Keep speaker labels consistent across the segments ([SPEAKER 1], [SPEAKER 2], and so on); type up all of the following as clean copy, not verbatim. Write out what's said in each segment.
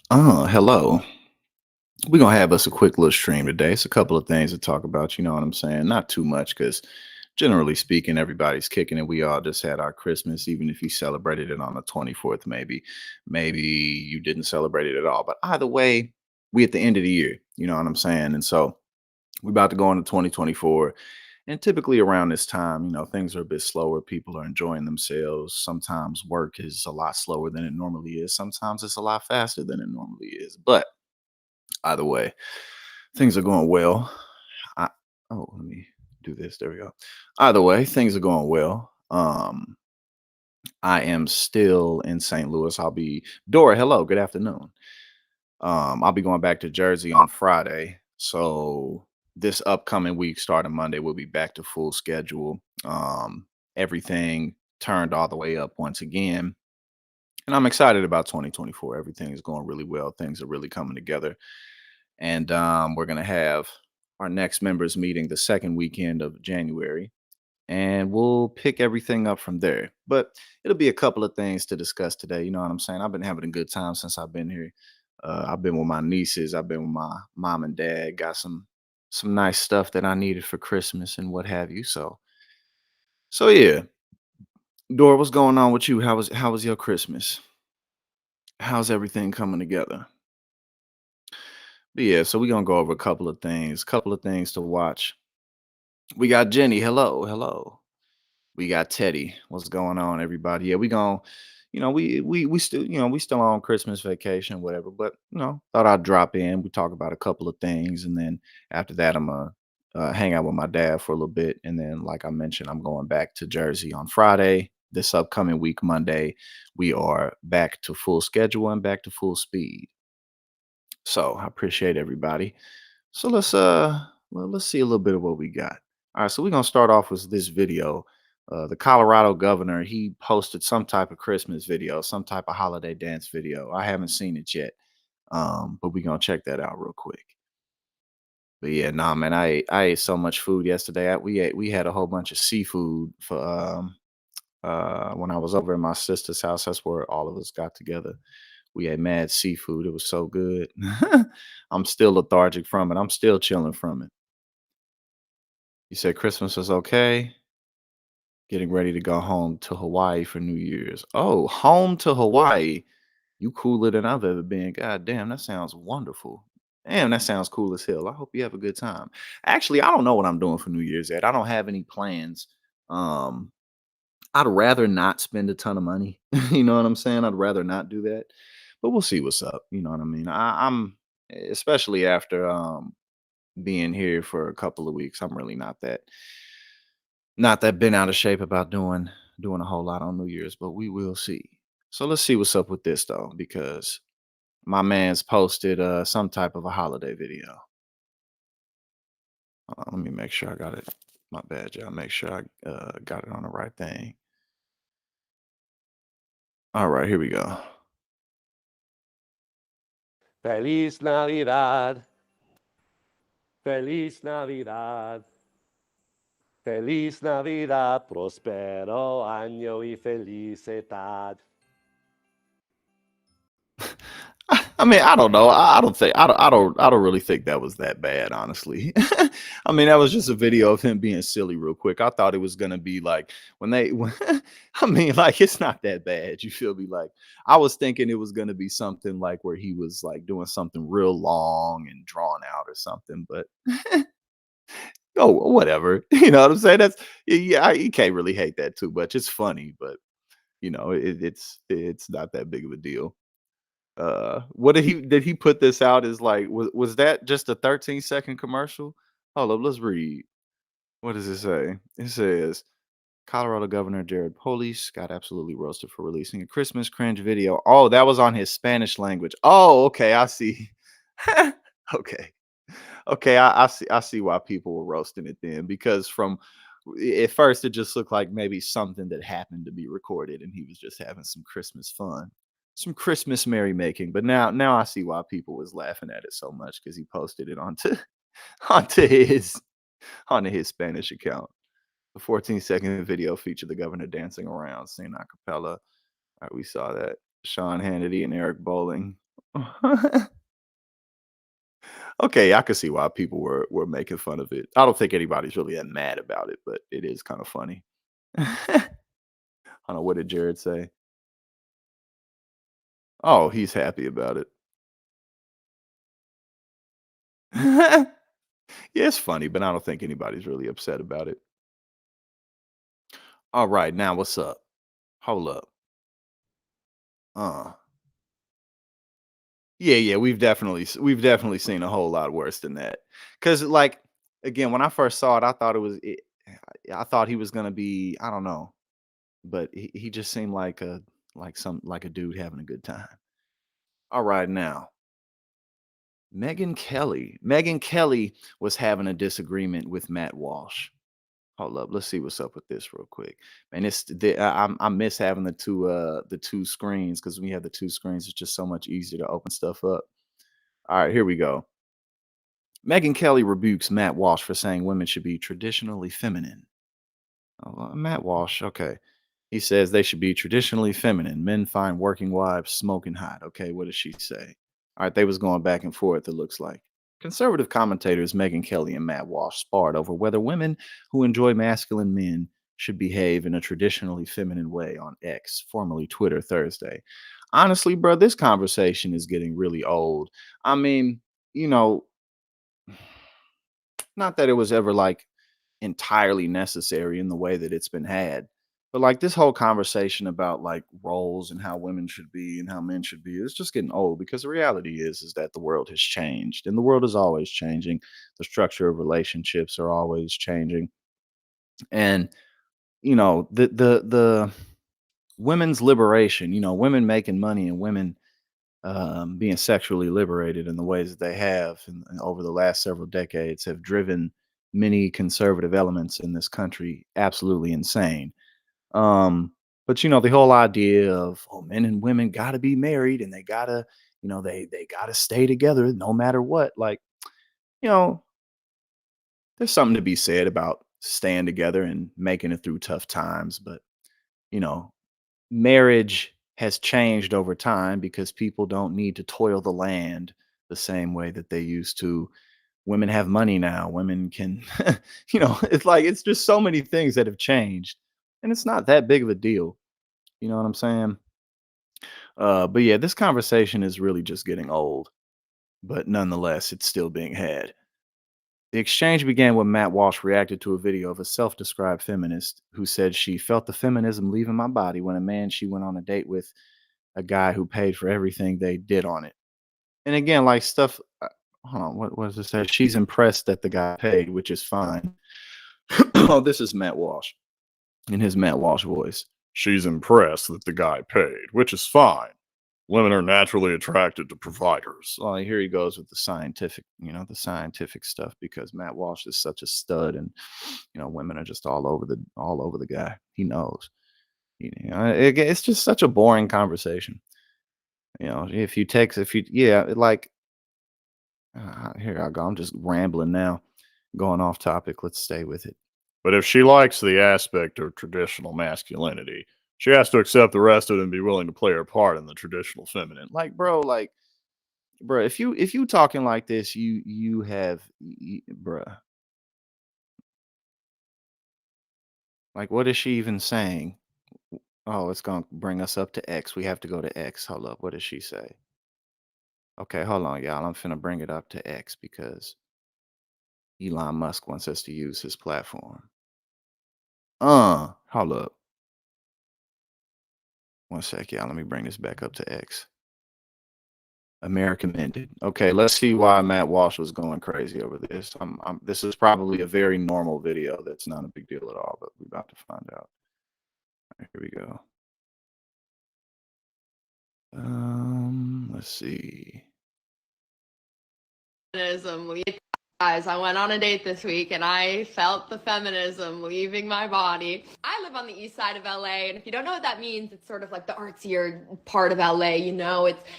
[SPEAKER 1] Hello. We're gonna have us a quick little stream today. It's a couple of things to talk about, you know what I'm saying? Not too much, because generally speaking, everybody's kicking it. We all just had our Christmas, even if you celebrated it on the 24th, maybe. Maybe you didn't celebrate it at all. But either way, we at the end of the year, you know what I'm saying? And so we're about to go into 2024. And typically around this time, things are a bit slower. People are enjoying themselves. Sometimes work is a lot slower than it normally is. Sometimes it's a lot faster than it normally is. But either way, things are going well. I let me do this. There we go. Either way, things are going well. I am still in St. Louis. I'll be Dora, hello, good afternoon. I'll be going back to Jersey on Friday. So this upcoming week, starting Monday, we'll be back to full schedule. Everything turned all the way up once again. And I'm excited about 2024. Everything is going really well. Things are really coming together. And we're going to have our next members meeting the second weekend of January, and we'll pick everything up from there. But it'll be a couple of things to discuss today. You know what I'm saying? I've been having a good time since I've been here. I've been with my nieces. I've been with my mom and dad. Got some nice stuff that I needed for Christmas and what have you. So yeah. Dora, what's going on with you? How was your Christmas? How's everything coming together? But yeah, so we're gonna go over a couple of things to watch. We got Jenny. Hello, hello. We got Teddy. What's going on, everybody? Yeah, we going we still, we still on Christmas vacation, whatever. But thought I'd drop in. We talk about a couple of things, and then after that, I'm gonna hang out with my dad for a little bit, and then, like I mentioned, I'm going back to Jersey on Friday. This upcoming week, Monday, we are back to full schedule and back to full speed. So I appreciate everybody. So let's see a little bit of what we got. All right, so we're gonna start off with this video. The Colorado governor, he posted some type of Christmas video, some type of holiday dance video. I haven't seen it yet, but we're gonna check that out real quick. But yeah, nah, man, I ate so much food yesterday. We had a whole bunch of seafood for when I was over at my sister's house. That's where all of us got together. We had mad seafood. It was so good. I'm still lethargic from it. I'm still chilling from it. You said Christmas was okay. Getting ready to go home to Hawaii for New Year's. Oh, home to Hawaii. You cooler than I've ever been. God damn, that sounds wonderful. Damn, that sounds cool as hell. I hope you have a good time. Actually, I don't know what I'm doing for New Year's yet. I don't have any plans. Um, I'd rather not spend a ton of money. You know what I'm saying? I'd rather not do that. But we'll see what's up. You know what I mean? I'm especially after being here for a couple of weeks. I'm really not that been out of shape about doing a whole lot on New Year's, but we will see. So let's see what's up with this though, because my man's posted some type of a holiday video. Let me make sure I got it. My bad, y'all. Make sure I got it on the right thing. All right, here we go.
[SPEAKER 2] Feliz Navidad. Feliz Navidad. Feliz Navidad. Prospero año y felicidad.
[SPEAKER 1] I mean, I don't know. I don't really think that was that bad, honestly. I mean, that was just a video of him being silly real quick. I thought it was gonna be like when I mean, like, it's not that bad. You feel me? Like, I was thinking it was gonna be something like where he was like doing something real long and drawn out or something, but oh, whatever. You know what I'm saying? That's yeah, you can't really hate that too much. It's funny, but it's not that big of a deal. What did he put this out as like was that just a 13-second commercial? Hold up, let's read. What does it say? It says Colorado Governor Jared Polis got absolutely roasted for releasing a Christmas cringe video. Oh, that was on his Spanish language. Oh, okay, I see. Okay. Okay, I see why people were roasting it then, because from at first it just looked like maybe something that happened to be recorded and he was just having some Christmas fun, some Christmas merrymaking. But now I see why people was laughing at it so much, because he posted it onto onto his onto his Spanish account. The 14-second video featured the governor dancing around, singing a cappella. All right, we saw that. Sean Hannity and Eric Bowling. Okay, I can see why people were making fun of it. I don't think anybody's really that mad about it, but it is kind of funny. I don't know, what did Jared say? Oh, he's happy about it. Yeah, it's funny, but I don't think anybody's really upset about it. All right, now what's up? Hold up. Uh yeah, yeah, we've definitely seen a whole lot worse than that. Cause like again, when I first saw it, I thought he was gonna be, I don't know, but he just seemed like a dude having a good time. All right, now Megan Kelly. Megan Kelly was having a disagreement with Matt Walsh. Hold up, let's see what's up with this real quick. Man, I miss having the two screens because when you have the two screens, it's just so much easier to open stuff up. All right, here we go. Megan Kelly rebukes Matt Walsh for saying women should be traditionally feminine. Oh, Matt Walsh, okay. He says they should be traditionally feminine. Men find working wives smoking hot. Okay, what does she say? All right, they was going back and forth, it looks like. Conservative commentators Megyn Kelly and Matt Walsh sparred over whether women who enjoy masculine men should behave in a traditionally feminine way on X, formerly Twitter, Thursday. Honestly, bro, this conversation is getting really old. I mean, you know, not that it was ever like entirely necessary in the way that it's been had. But like this whole conversation about like roles and how women should be and how men should be, it's just getting old because the reality is that the world has changed and the world is always changing. The structure of relationships are always changing. And the women's liberation, women making money and women being sexually liberated in the ways that they have and over the last several decades have driven many conservative elements in this country absolutely insane. But the whole idea of men and women gotta be married and they gotta, they gotta stay together no matter what. Like, you know, there's something to be said about staying together and making it through tough times. But, you know, marriage has changed over time because people don't need to toil the land the same way that they used to. Women have money now. Women can, it's like it's just so many things that have changed. And it's not that big of a deal. You know what I'm saying? But yeah, this conversation is really just getting old, but nonetheless, it's still being had. The exchange began when Matt Walsh reacted to a video of a self described feminist who said she felt the feminism leaving my body when a man she went on a date with, a guy who paid for everything they did on it. And again, like stuff, hold on, what does it say? She's impressed that the guy paid, which is fine. Oh, this is Matt Walsh in his Matt Walsh voice. She's impressed that the guy paid, which is fine. Women are naturally attracted to providers. Well, here he goes with the scientific stuff because Matt Walsh is such a stud, and women are just all over the guy. He knows. It's just such a boring conversation. Here I go. I'm just rambling now, going off topic. Let's stay with it. But if she likes the aspect of traditional masculinity, she has to accept the rest of it and be willing to play her part in the traditional feminine. Bro, if you talking like this, you have, bruh. Like, what is she even saying? Oh, it's gonna bring us up to X. We have to go to X. Hold up. What does she say? Okay, hold on, y'all. I'm finna bring it up to X because Elon Musk wants us to use his platform. Hold up. One sec, y'all. Let me bring this back up to X. American Mended. Okay, let's see why Matt Walsh was going crazy over this. This is probably a very normal video. That's not a big deal at all, but we're about to find out. All right, here we go. Let's see.
[SPEAKER 3] Feminism. Guys, I went on a date this week and I felt the feminism leaving my body. I live on the east side of LA, and if you don't know what that means, it's sort of like the artsier part of LA,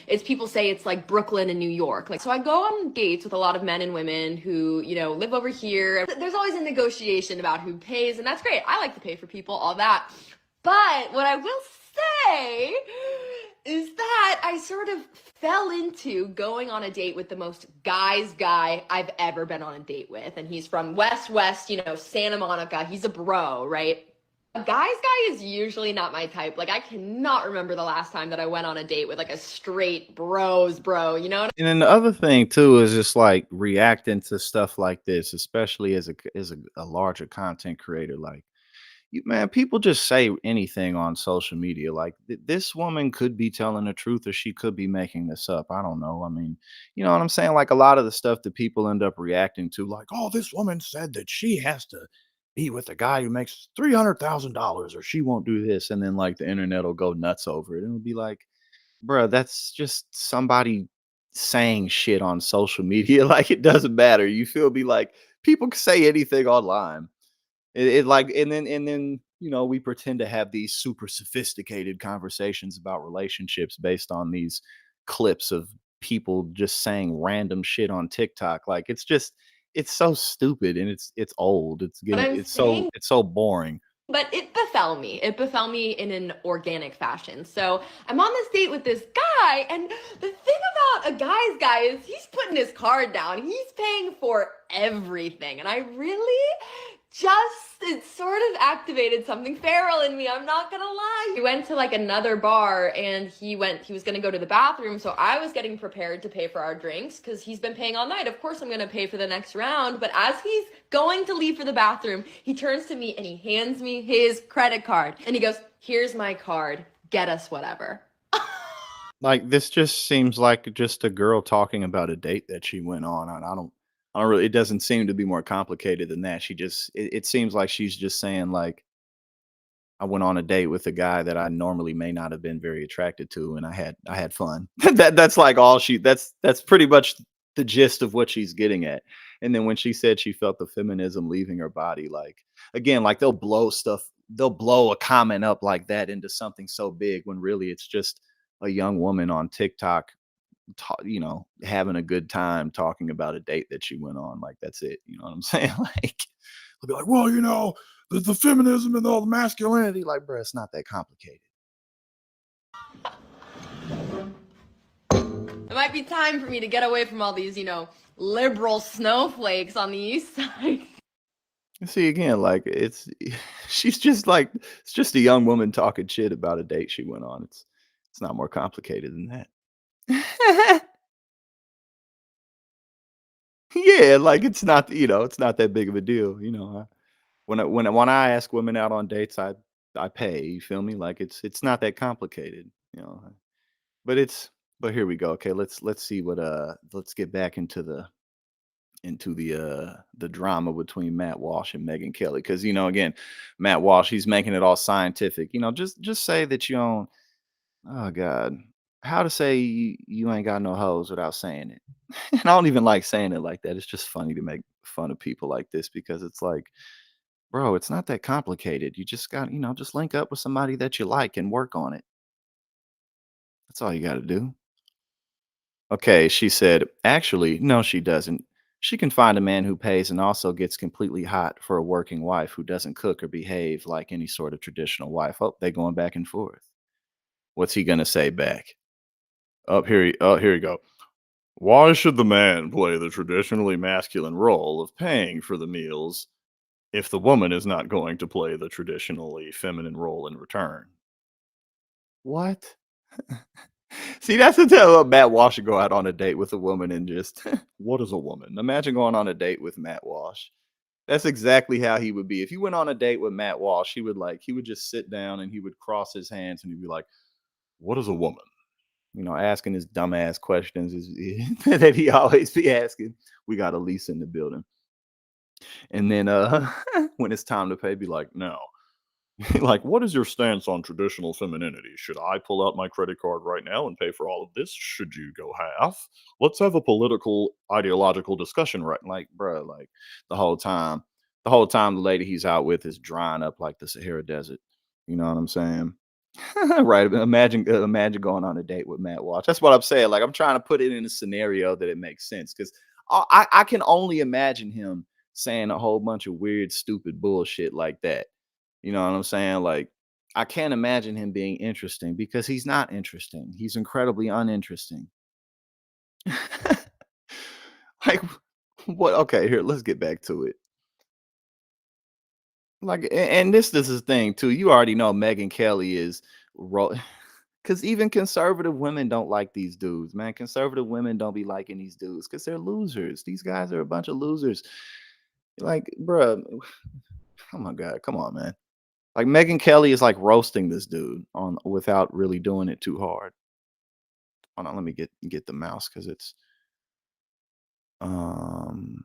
[SPEAKER 3] It's people say it's like Brooklyn and New York. So I go on dates with a lot of men and women who, live over here. There's always a negotiation about who pays, and that's great. I like to pay for people, all that. But what I will say is that I sort of fell into going on a date with the most guy's guy I've ever been on a date with. And he's from West, Santa Monica. He's a bro, right? A guy's guy is usually not my type. Like, I cannot remember the last time that I went on a date with like a straight bro, you know what
[SPEAKER 1] And then the other thing too is just like reacting to stuff like this, especially as a larger content creator. Like, man, people just say anything on social media. Like this woman could be telling the truth or she could be making this up. I don't know. I mean, you know what I'm saying? Like a lot of the stuff that people end up reacting to, like, oh, this woman said that she has to be with a guy who makes $300,000 or she won't do this. And then like the internet will go nuts over it. And it'll be like, bruh, that's just somebody saying shit on social media. Like it doesn't matter. You feel me? Like people can say anything online. It like and then you know we pretend to have these super sophisticated conversations about relationships based on these clips of people just saying random shit on TikTok. Like it's so stupid and it's old.
[SPEAKER 3] I'm saying?
[SPEAKER 1] It's so boring.
[SPEAKER 3] But it befell me. It befell me in an organic fashion. So I'm on this date with this guy, and the thing about a guy's guy is he's putting his card down. He's paying for everything. And I really it sort of activated something feral in me. I'm not gonna lie. We went to like another bar and he was gonna go to the bathroom. So I was getting prepared to pay for our drinks because he's been paying all night. Of course, I'm gonna pay for the next round. But as he's going to leave for the bathroom, he turns to me and he hands me his credit card. And he goes, "Here's my card. Get us whatever."
[SPEAKER 1] Like this just seems like just a girl talking about a date that she went on. I don't really, it doesn't seem to be more complicated than that. It seems like she's just saying like, I went on a date with a guy that I normally may not have been very attracted to, and I had fun. That's like all that's pretty much the gist of what she's getting at. And then when she said she felt the feminism leaving her body, like again, like they'll blow a comment up like that into something so big when really it's just a young woman on TikTok, you know, having a good time talking about a date that she went on. Like that's it. You know what I'm saying? Like they'll be like, well, you know, the feminism and all the masculinity. Like, bro, it's not that complicated.
[SPEAKER 3] It might be time for me to get away from all these, liberal snowflakes on the east side.
[SPEAKER 1] See again, like she's just like it's just a young woman talking shit about a date she went on. It's not more complicated than that. Yeah, like it's not, you know, it's not that big of a deal. You know, when I ask women out on dates, I pay. You feel me? Like it's not that complicated. You know, but but here we go. Okay, let's see what let's get back into the drama between Matt Walsh and Megan Kelly, because you know again, Matt Walsh, he's making it all scientific. You know, just say that you don't. Oh God, how to say you ain't got no hoes without saying it. And I don't even like saying it like that. It's just funny to make fun of people like this because it's like, bro, it's not that complicated. You just got, you know, just link up with somebody that you like and work on it. That's all you got to do. Okay, she said, actually, no, she doesn't. She can find a man who pays and also gets completely hot for a working wife who doesn't cook or behave like any sort of traditional wife. Oh, they going back and forth. What's he gonna say back? Here you go. Why should the man play the traditionally masculine role of paying for the meals if the woman is not going to play the traditionally feminine role in return? What? See, that's the tell Matt Walsh should go out on a date with a woman and just, what is a woman? Imagine going on a date with Matt Walsh. That's exactly how he would be. If you went on a date with Matt Walsh, he would just sit down and he would cross his hands and he'd be like, what is a woman? You know, asking his dumbass questions that he always be asking. We got Elise in the building. And then when it's time to pay, be like, no. Like, what is your stance on traditional femininity? Should I pull out my credit card right now and pay for all of this? Should you go half? Let's have a political, ideological discussion, right? Like, bro, like the whole time the lady he's out with is drying up like the Sahara Desert. You know what I'm saying? Right. Imagine going on a date with Matt Walsh. That's what I'm saying. Like, I'm trying to put it in a scenario that it makes sense because I can only imagine him saying a whole bunch of weird, stupid bullshit like that. You know what I'm saying? Like, I can't imagine him being interesting because he's not interesting. He's incredibly uninteresting. Like, what? Okay, here, let's get back to it. Like, and this is the thing too. You already know Megyn Kelly is because even conservative women don't like these dudes, man. Conservative women don't be liking these dudes because they're losers. These guys are a bunch of losers. Like, bruh, oh my god, come on, man. Like Megyn Kelly is like roasting this dude on without really doing it too hard. Hold on, let me get the mouse because it's um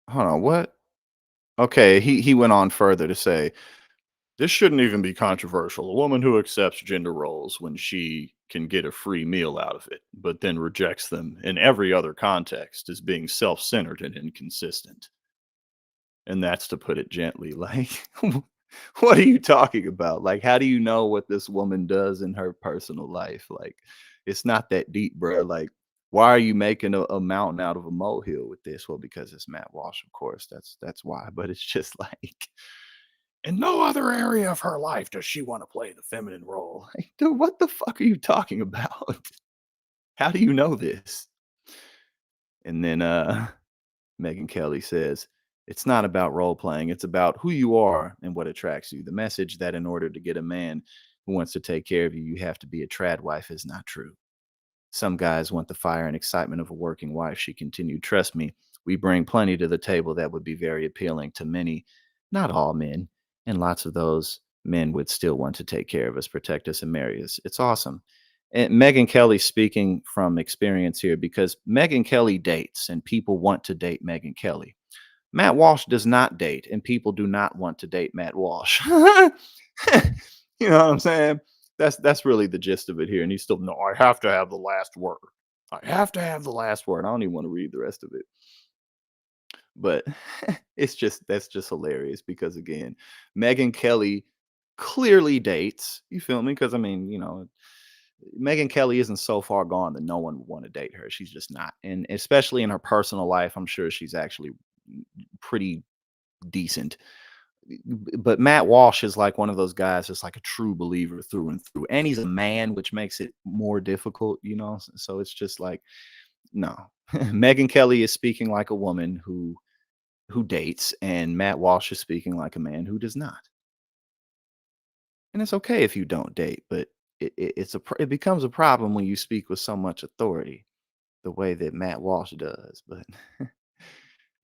[SPEAKER 1] hold on, what? Okay, he went on further to say this shouldn't even be controversial. A woman who accepts gender roles when she can get a free meal out of it, but then rejects them in every other context is being self-centered and inconsistent. And that's to put it gently. Like, what are you talking about? Like, how do you know what this woman does in her personal life? Like, it's not that deep, bro. Like, why are you making a mountain out of a molehill with this? Well, because it's Matt Walsh, of course. That's why. But it's just like in no other area of her life does she want to play the feminine role. Like, dude, what the fuck are you talking about? How do you know this? And then Megyn Kelly says, it's not about role playing. It's about who you are and what attracts you. The message that in order to get a man who wants to take care of you, you have to be a trad wife is not true. Some guys want the fire and excitement of a working wife. She continued, trust me, we bring plenty to the table that would be very appealing to many, not all men. And lots of those men would still want to take care of us, protect us, and marry us. It's awesome. And Megyn Kelly speaking from experience here because Megyn Kelly dates and people want to date Megyn Kelly. Matt Walsh does not date, and people do not want to date Matt Walsh. You know what I'm saying? That's really the gist of it here. And he's still, no, I have to have the last word. I have to have the last word. I don't even want to read the rest of it. But that's just hilarious because again, Megyn Kelly clearly dates. You feel me? Because I mean, you know, Megyn Kelly isn't so far gone that no one would want to date her. She's just not. And especially in her personal life, I'm sure she's actually pretty decent. But Matt Walsh is like one of those guys that's like a true believer through and through. And he's a man, which makes it more difficult, you know? So it's just like, no. Megyn Kelly is speaking like a woman who dates, and Matt Walsh is speaking like a man who does not. And it's okay if you don't date, but it becomes a problem when you speak with so much authority, the way that Matt Walsh does. But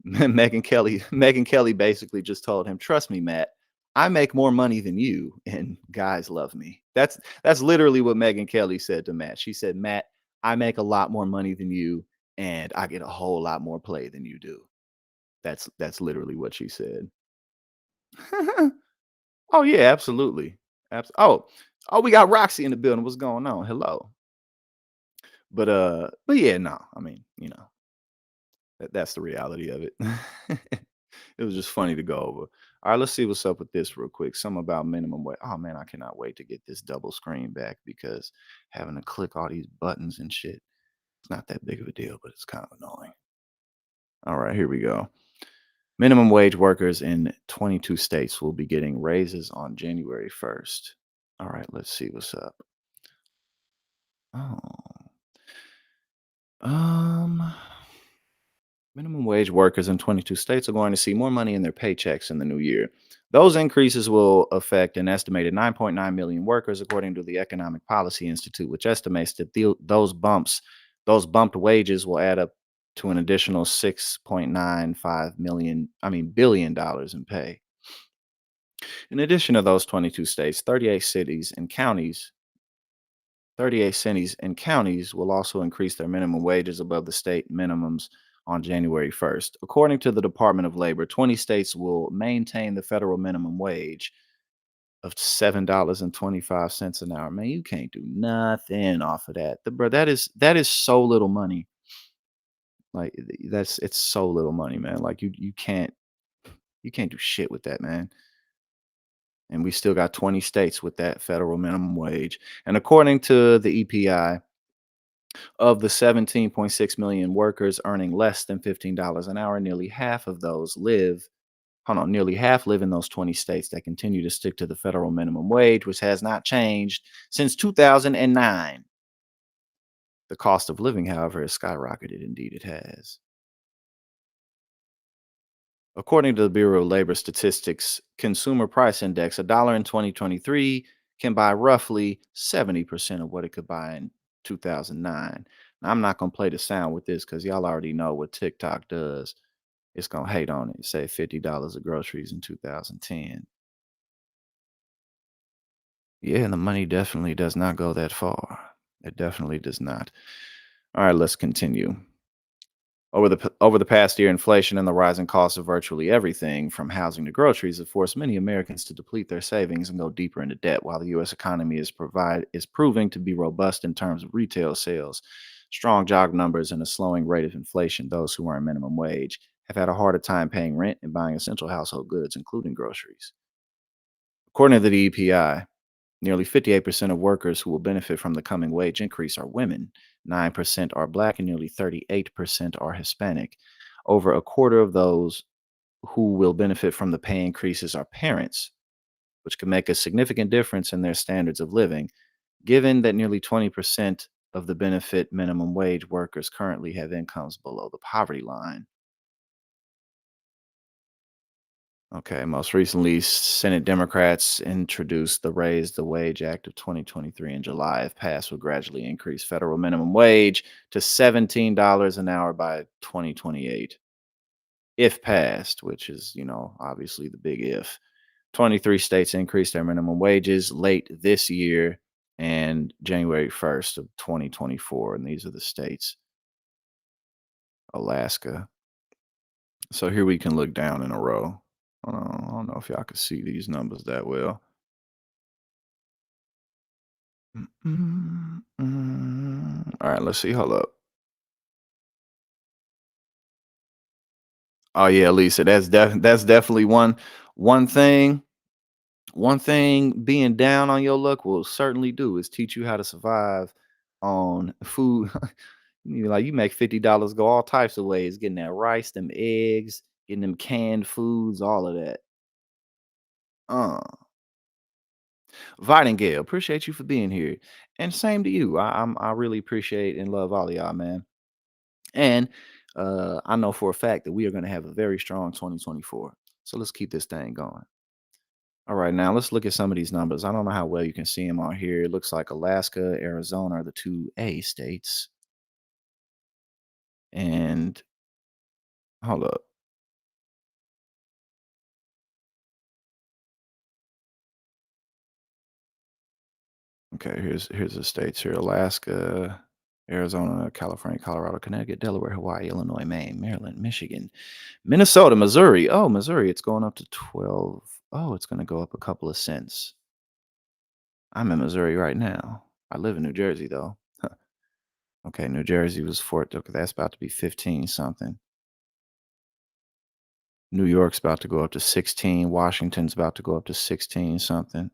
[SPEAKER 1] Megyn Kelly basically just told him, "Trust me, Matt, I make more money than you, and guys love me." That's literally what Megyn Kelly said to Matt. She said, "Matt, I make a lot more money than you, and I get a whole lot more play than you do." That's literally what she said. Oh yeah, absolutely. Oh, we got Roxy in the building. What's going on? Hello. But yeah, no. I mean, you know, that's the reality of it. It was just funny to go over. All right, let's see what's up with this real quick. Something about minimum wage. Oh man, I cannot wait to get this double screen back because having to click all these buttons and shit, it's not that big of a deal, but it's kind of annoying. All right, here we go. Minimum wage workers in 22 states will be getting raises on January 1st. All right, let's see what's up. Oh. Um Minimum wage workers in 22 states are going to see more money in their paychecks in the new year. Those increases will affect an estimated 9.9 million workers, according to the Economic Policy Institute, which estimates that those bumped wages will add up to an additional 6.95 billion dollars in pay. In addition to those 22 states, 38 cities and counties will also increase their minimum wages above the state minimums on January 1st. According to the Department of Labor, 20 states will maintain the federal minimum wage of $7.25 an hour. Man, you can't do nothing off of that. Bro, that is so little money. Like it's so little money, man. Like you can't do shit with that, man. And we still got 20 states with that federal minimum wage. And according to the EPI, of the 17.6 million workers earning less than $15 an hour, nearly half of those live hold on, nearly half live in those 20 states that continue to stick to the federal minimum wage, which has not changed since 2009. The cost of living, however, has skyrocketed. Indeed, it has. According to the Bureau of Labor Statistics Consumer Price Index, a dollar in 2023 can buy roughly 70% of what it could buy in 2009. Now, I'm not going to play the sound with this because y'all already know what TikTok does. It's going to hate on it. Say $50 of groceries in 2010. Yeah, and the money definitely does not go that far. It definitely does not. All right, let's continue. Over the past year, inflation and the rising cost of virtually everything from housing to groceries have forced many Americans to deplete their savings and go deeper into debt. While the U.S. economy is proving to be robust in terms of retail sales, strong job numbers, and a slowing rate of inflation, those who earn minimum wage have had a harder time paying rent and buying essential household goods, including groceries. According to the EPI, nearly 58% of workers who will benefit from the coming wage increase are women, 9% are Black, and nearly 38% are Hispanic. Over a quarter of those who will benefit from the pay increases are parents, which can make a significant difference in their standards of living, given that nearly 20% of the benefit minimum wage workers currently have incomes below the poverty line. Okay, most recently, Senate Democrats introduced the Raise the Wage Act of 2023 in July. If passed, will gradually increase federal minimum wage to $17 an hour by 2028. If passed, which is, obviously the big if. 23 states increased their minimum wages late this year and January 1st of 2024. And these are the states: Alaska. So here we can look down in a row. I don't know if y'all can see these numbers that well. All right, let's see. Hold up. Oh yeah, Lisa, that's definitely one thing. One thing being down on your luck will certainly do is teach you how to survive on food. You make $50 go all types of ways, getting that rice, them eggs, getting them canned foods, all of that. Uh Vitingale, appreciate you for being here. And same to you. I really appreciate and love all of y'all, man. And I know for a fact that we are going to have a very strong 2024. So let's keep this thing going. All right, now let's look at some of these numbers. I don't know how well you can see them on here. It looks like Alaska, Arizona are the two A states. And hold up. Okay, here's the states here: Alaska, Arizona, California, Colorado, Connecticut, Delaware, Hawaii, Illinois, Maine, Maryland, Michigan, Minnesota, Missouri. Oh, Missouri, it's going up to 12. Oh, it's going to go up a couple of cents. I'm in Missouri right now. I live in New Jersey though. Okay, New Jersey was 14. Okay, that's about to be 15 something. New York's about to go up to 16. Washington's about to go up to 16 something.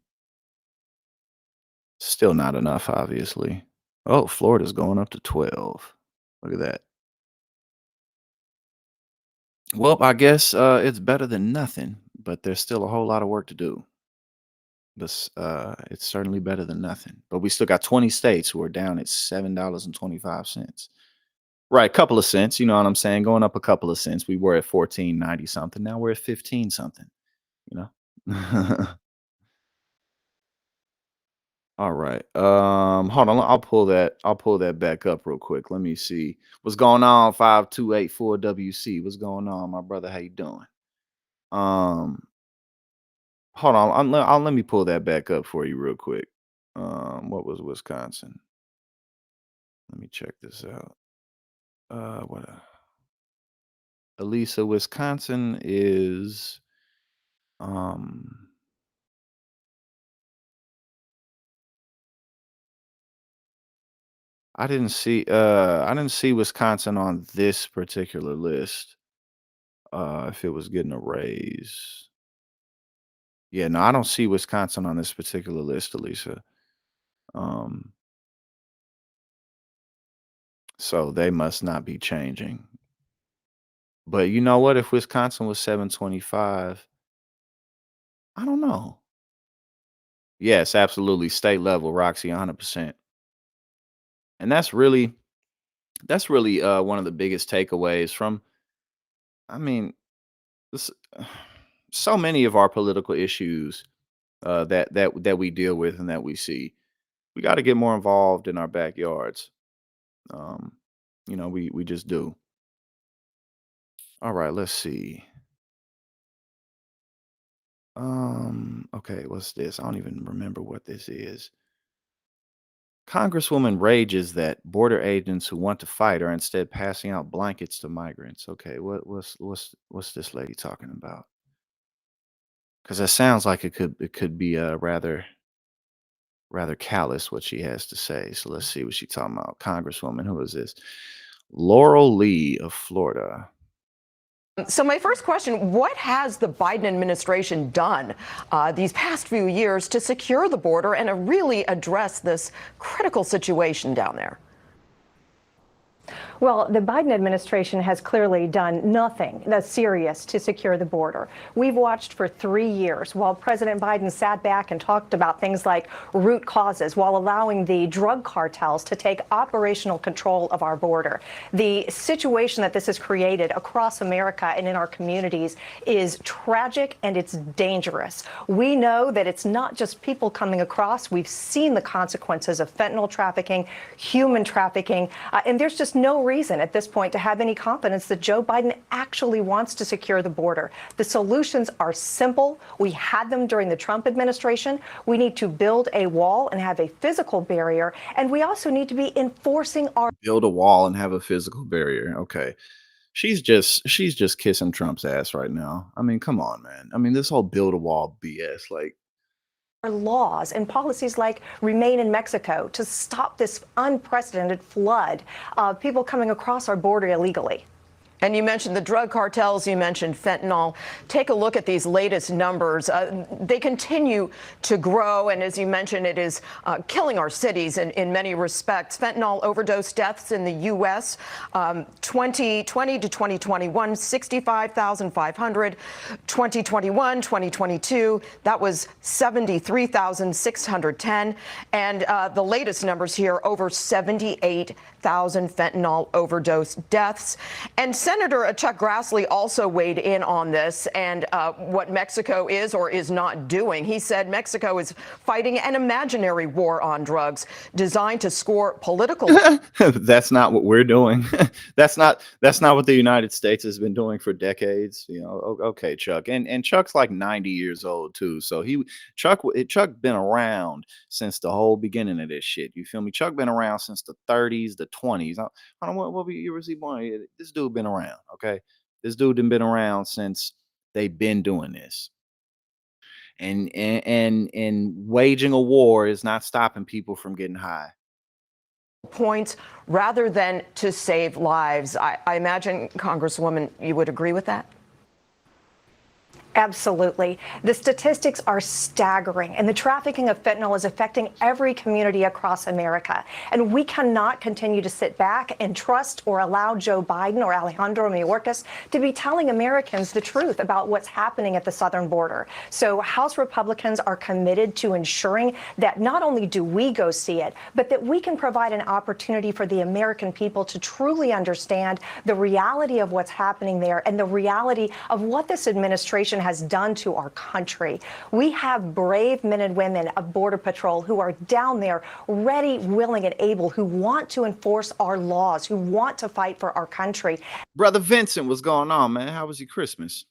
[SPEAKER 1] Still not enough, obviously. Oh, Florida's going up to 12. Look at that. Well, I guess it's better than nothing, but there's still a whole lot of work to do. This it's certainly better than nothing. But we still got 20 states who are down at $7.25. Right, couple of cents, you know what I'm saying? Going up a couple of cents. We were at 14.90 something. Now we're at 15 something, you know? All right. Hold on. I'll pull that back up real quick. Let me see. What's going on? 5284WC. What's going on, my brother? How you doing? Um, hold on. Let me pull that back up for you real quick. What was Wisconsin? Let me check this out. What Elisa, Wisconsin is um I didn't see Wisconsin on this particular list. If it was getting a raise. Yeah, no, I don't see Wisconsin on this particular list, Elisa. Um, so they must not be changing. But you know what? If Wisconsin was 725, I don't know. Yes, absolutely. State level, Roxy, 100%. And that's really one of the biggest takeaways from, I mean, this, so many of our political issues that we deal with and that we see. We got to get more involved in our backyards. Um, we just do. All right, let's see. Okay, what's this? I don't even remember what this is. Congresswoman rages that border agents who want to fight are instead passing out blankets to migrants. Okay, what's this lady talking about? Because it sounds like it could be rather callous what she has to say. So let's see what she's talking about. Congresswoman, who is this? Laurel Lee of Florida.
[SPEAKER 4] So my first question, what has the Biden administration done these past few years to secure the border and to really address this critical situation down there?
[SPEAKER 5] Well, the Biden administration has clearly done nothing that's serious to secure the border. We've watched for 3 years while President Biden sat back and talked about things like root causes while allowing the drug cartels to take operational control of our border. The situation that this has created across America and in our communities is tragic and it's dangerous. We know that it's not just people coming across. We've seen the consequences of fentanyl trafficking, human trafficking, and there's just no reason at this point to have any confidence that Joe Biden actually wants to secure the border. The solutions are simple. We had them during the Trump administration. We need to build a wall and have a physical barrier. And we also need to be enforcing our
[SPEAKER 1] Build a wall and have a physical barrier. Okay. She's just kissing Trump's ass right now. I mean, come on, man. I mean, this whole build a wall BS, like,
[SPEAKER 5] laws and policies like Remain in Mexico to stop this unprecedented flood of people coming across our border illegally.
[SPEAKER 4] And you mentioned the drug cartels, you mentioned fentanyl. Take a look at these latest numbers. They continue to grow, and as you mentioned, it is killing our cities in many respects. Fentanyl overdose deaths in the U.S., 2020 to 2021, 65,500. 2021, 2022, that was 73,610. And the latest numbers here, over 78,000 fentanyl overdose deaths. And Senator Chuck Grassley also weighed in on this and what Mexico is or is not doing. He said Mexico is fighting an imaginary war on drugs designed to score political.
[SPEAKER 1] That's not what we're doing. That's not what the United States has been doing for decades. Okay, Chuck. And Chuck's like 90 years old too. So Chuck been around since the whole beginning of this shit. You feel me? Chuck been around since the 30s, the 20s. I don't know what year was he born. This dude been around. Okay, this dude done been around since they've been doing this, and waging a war is not stopping people from getting high.
[SPEAKER 4] Points rather than to save lives. I imagine, Congresswoman, you would agree with that?
[SPEAKER 5] Absolutely. The statistics are staggering, and the trafficking of fentanyl is affecting every community across America. And we cannot continue to sit back and trust or allow Joe Biden or Alejandro Mayorkas to be telling Americans the truth about what's happening at the southern border. So House Republicans are committed to ensuring that not only do we go see it, but that we can provide an opportunity for the American people to truly understand the reality of what's happening there and the reality of what this administration has done to our country. We have brave men and women of Border Patrol who are down there ready, willing, and able, who want to enforce our laws, who want to fight for our country.
[SPEAKER 1] Brother Vincent, what's going on, man? How was your Christmas?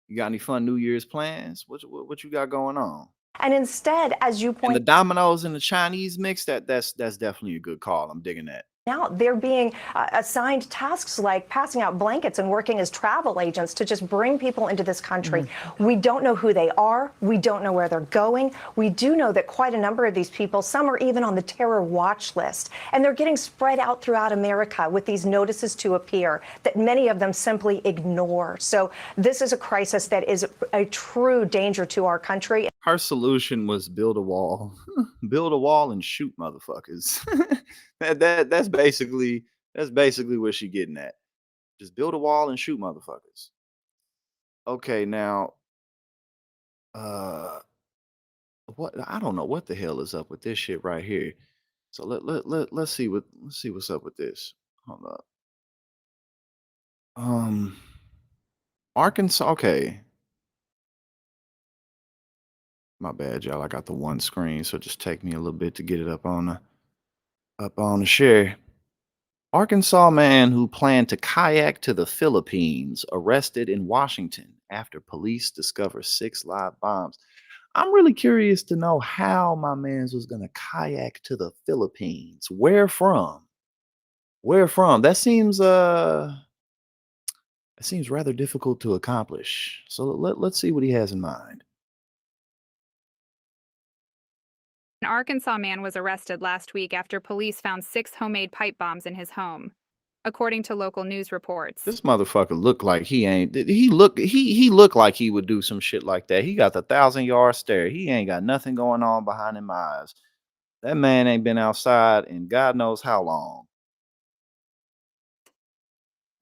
[SPEAKER 1] You got any fun New Year's plans? What you got going on?
[SPEAKER 5] And instead, as you point
[SPEAKER 1] out, the Dominoes and the Chinese mix, that's definitely a good call. I'm digging that.
[SPEAKER 5] Now they're being assigned tasks like passing out blankets and working as travel agents to just bring people into this country. We don't know who they are. We don't know where they're going. We do know that quite a number of these people, some are even on the terror watch list, and they're getting spread out throughout America with these notices to appear that many of them simply ignore. So this is a crisis that is a true danger to our country.
[SPEAKER 1] Her solution was build a wall, build a wall and shoot motherfuckers. That's basically what she's getting at. Just build a wall and shoot motherfuckers. Okay, now, what I don't know what the hell is up with this shit right here. So let's see what's up with this. Hold up. Arkansas. Okay, my bad, y'all. I got the one screen, so just take me a little bit to get it up on the share. Arkansas man who planned to kayak to the Philippines arrested in Washington after police discover 6 live bombs. I'm really curious to know how my man's was gonna kayak to the Philippines. Where from? Where from? That seems rather difficult to accomplish. So let's see what he has in mind.
[SPEAKER 6] An Arkansas man was arrested last week after police found 6 homemade pipe bombs in his home, according to local news reports.
[SPEAKER 1] This motherfucker looked like he looked like he would do some shit like that. He got the 1,000-yard stare. He ain't got nothing going on behind him eyes. That man ain't been outside in God knows how long.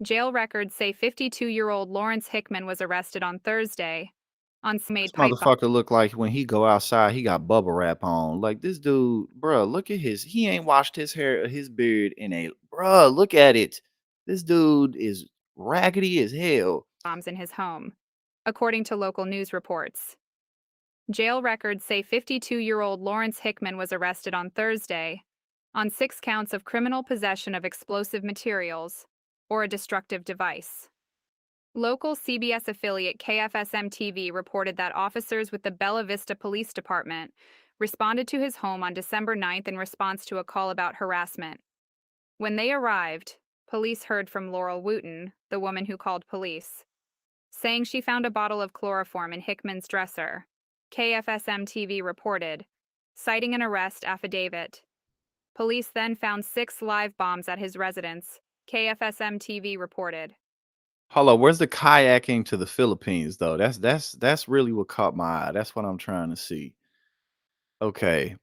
[SPEAKER 6] Jail records say 52-year-old Lawrence Hickman was arrested on Thursday on made
[SPEAKER 1] This
[SPEAKER 6] pipe bombs.
[SPEAKER 1] motherfucker look like when he go outside, he got bubble wrap on. Like this dude, bruh, look at he ain't washed his hair or his beard bruh, look at it. This dude is raggedy as hell.
[SPEAKER 6] Bombs in his home, according to local news reports. Jail records say 52-year-old Lawrence Hickman was arrested on Thursday on 6 counts of criminal possession of explosive materials or a destructive device. Local CBS affiliate KFSM-TV reported that officers with the Bella Vista Police Department responded to his home on December 9th in response to a call about harassment. When they arrived, police heard from Laurel Wooten, the woman who called police, saying she found a bottle of chloroform in Hickman's dresser, KFSM-TV reported, citing an arrest affidavit. Police then found 6 live bombs at his residence, KFSM-TV reported.
[SPEAKER 1] Hello, where's the kayaking to the Philippines though? That's really what caught my eye. That's what I'm trying to see. Okay.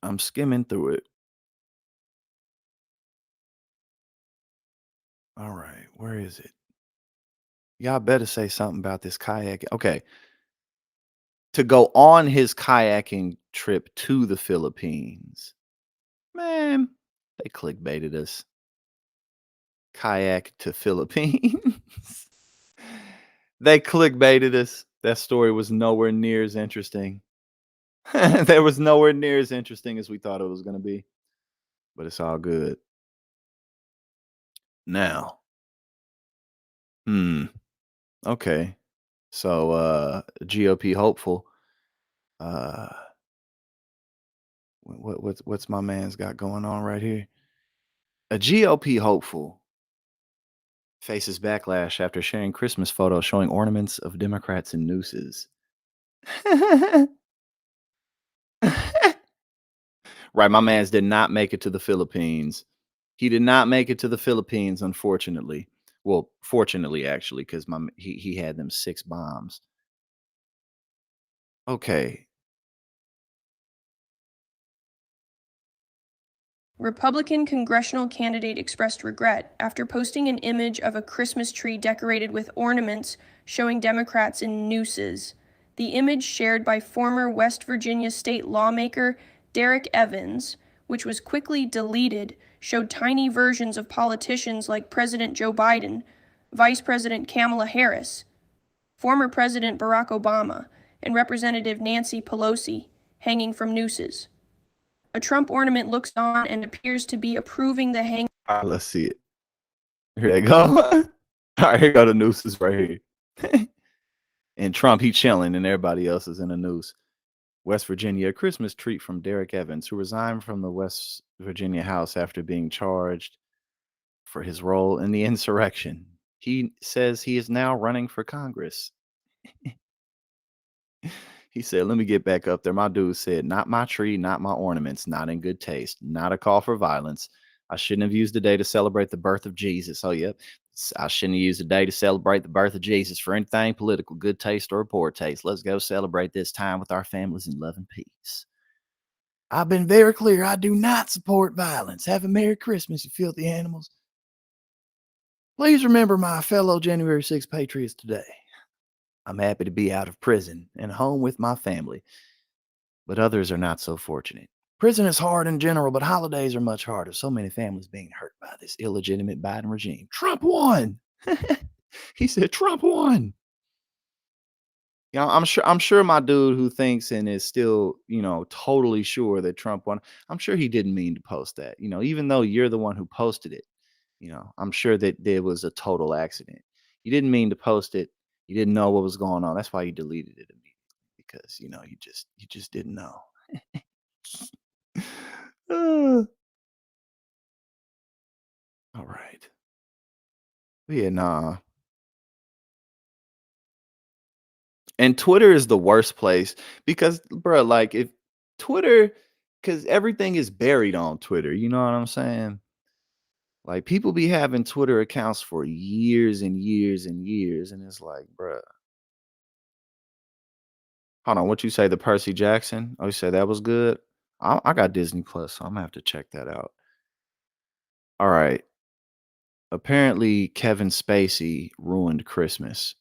[SPEAKER 1] I'm skimming through it. All right, where is it? Y'all better say something about this kayak. Okay. To go on his kayaking trip to the Philippines. Man, they clickbaited us. Kayak to Philippines. They clickbaited us. That story was nowhere near as interesting. That was nowhere near as interesting as we thought it was going to be. But it's all good. Now. Okay. So GOP hopeful. What's my man's got going on right here? A GOP hopeful faces backlash after sharing Christmas photos showing ornaments of Democrats and nooses. Right, my man's did not make it to the Philippines. He did not make it to the Philippines, unfortunately. Well, fortunately, actually, because he had them 6 bombs. Okay.
[SPEAKER 7] Republican congressional candidate expressed regret after posting an image of a Christmas tree decorated with ornaments showing Democrats in nooses. The image shared by former West Virginia state lawmaker Derek Evans, which was quickly deleted, showed tiny versions of politicians like President Joe Biden, Vice President Kamala Harris, former President Barack Obama, and Representative Nancy Pelosi hanging from nooses. A Trump ornament looks on and appears to be approving the hang.
[SPEAKER 1] All right, let's see it. Here they go. All right, here go the nooses right here. And Trump, he chilling, and everybody else is in a noose. West Virginia, a Christmas treat from Derek Evans, who resigned from the West Virginia House after being charged for his role in the insurrection. He says he is now running for Congress. He said, let me get back up there. My dude said, not my tree, not my ornaments, not in good taste, not a call for violence. I shouldn't have used the day to celebrate the birth of Jesus. Oh, yep. I shouldn't have used the day to celebrate the birth of Jesus for anything political, good taste or poor taste. Let's go celebrate this time with our families in love and peace. I've been very clear. I do not support violence. Have a Merry Christmas, you filthy animals. Please remember my fellow January 6th patriots today. I'm happy to be out of prison and home with my family, but others are not so fortunate. Prison is hard in general, but holidays are much harder. So many families being hurt by this illegitimate Biden regime. Trump won. He said Trump won. You know, I'm sure my dude who thinks and is still, totally sure that Trump won. I'm sure he didn't mean to post that. Even though you're the one who posted it, I'm sure that there was a total accident. You didn't mean to post it. You didn't know what was going on. That's why you deleted it immediately because, you just didn't know. All right. Yeah, nah. And Twitter is the worst place because, bro, like if Twitter, because everything is buried on Twitter. You know what I'm saying? Like people be having Twitter accounts for years and years and years, and it's like, bro. Hold on, what you say? The Percy Jackson? Oh, you said that was good. I got Disney Plus, so I'm gonna have to check that out. All right. Apparently, Kevin Spacey ruined Christmas.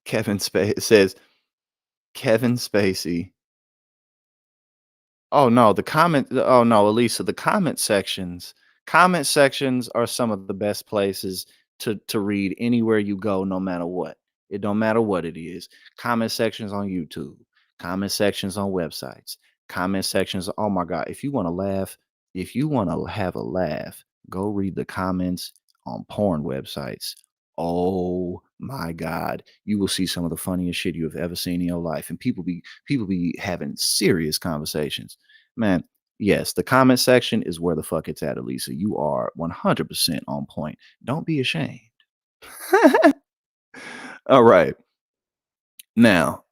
[SPEAKER 1] Says Kevin Spacey. Oh no, Elisa, the comment sections are some of the best places to read anywhere you go, no matter what. It don't matter what it is. Comment sections on YouTube, comment sections on websites, comment sections. Oh my God. If you want to laugh, if you want to have a laugh, go read the comments on porn websites. Oh my God. You will see some of the funniest shit you have ever seen in your life. And people be having serious conversations. Man, yes, the comment section is where the fuck it's at, Elisa. You are 100% on point. Don't be ashamed. All right. Now,